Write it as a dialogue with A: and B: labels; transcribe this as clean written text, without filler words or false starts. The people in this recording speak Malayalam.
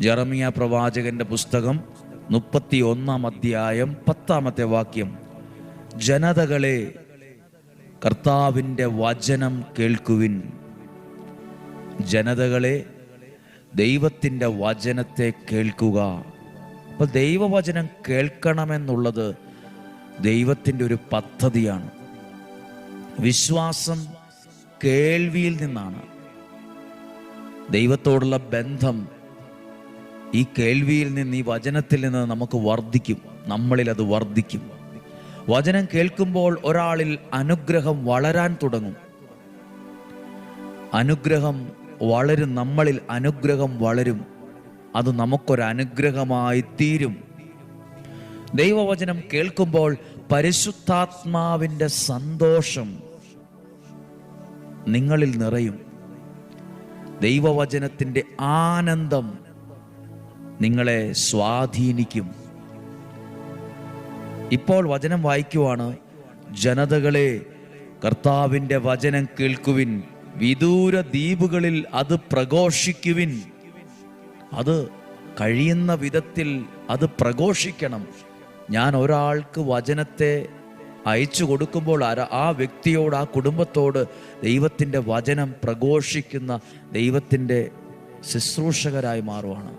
A: ജെറമിയ പ്രവാചകന്റെ പുസ്തകം 31 അധ്യായം 10 വാക്യം. ജനതകളെ, കർത്താവിൻ്റെ വചനം കേൾക്കുവിൻ. ജനതകളെ, ദൈവത്തിൻ്റെ വചനത്തെ കേൾക്കുക. അപ്പോൾ ദൈവവചനം കേൾക്കണമെന്നുള്ളത് ദൈവത്തിൻ്റെ ഒരു പദ്ധതിയാണ്. വിശ്വാസം കേൾവിയിൽ നിന്നാണ്. ദൈവത്തോടുള്ള ബന്ധം ഈ കേൾവിയിൽ നിന്ന്, ഈ വചനത്തിൽ നിന്ന് നമുക്ക് വർദ്ധിക്കും. നമ്മളിൽ അത് വർദ്ധിക്കും. വചനം കേൾക്കുമ്പോൾ ഒരാളിൽ അനുഗ്രഹം വളരാൻ തുടങ്ങും. അനുഗ്രഹം വളരും. നമ്മളിൽ അനുഗ്രഹം വളരും. അത് നമുക്കൊരനുഗ്രഹമായി തീരും. ദൈവവചനം കേൾക്കുമ്പോൾ പരിശുദ്ധാത്മാവിൻ്റെ സന്തോഷം നിങ്ങളിൽ നിറയും. ദൈവവചനത്തിൻ്റെ ആനന്ദം നിങ്ങളെ സ്വാധീനിക്കും. ഇപ്പോൾ വചനം വായിക്കുവാണ്. ജനതകളെ, കർത്താവിൻ്റെ വചനം കേൾക്കുവിൻ. വിദൂര ദ്വീപുകളിൽ അത് പ്രഘോഷിക്കുവിൻ. അത് കഴിയുന്ന വിധത്തിൽ അത് പ്രഘോഷിക്കണം. ഞാൻ ഒരാൾക്ക് വചനത്തെ അയച്ചു കൊടുക്കുമ്പോൾ ആ വ്യക്തിയോട്, ആ കുടുംബത്തോട് ദൈവത്തിൻ്റെ വചനം പ്രഘോഷിക്കുന്ന ദൈവത്തിൻ്റെ ശുശ്രൂഷകരായി മാറുവാണ്.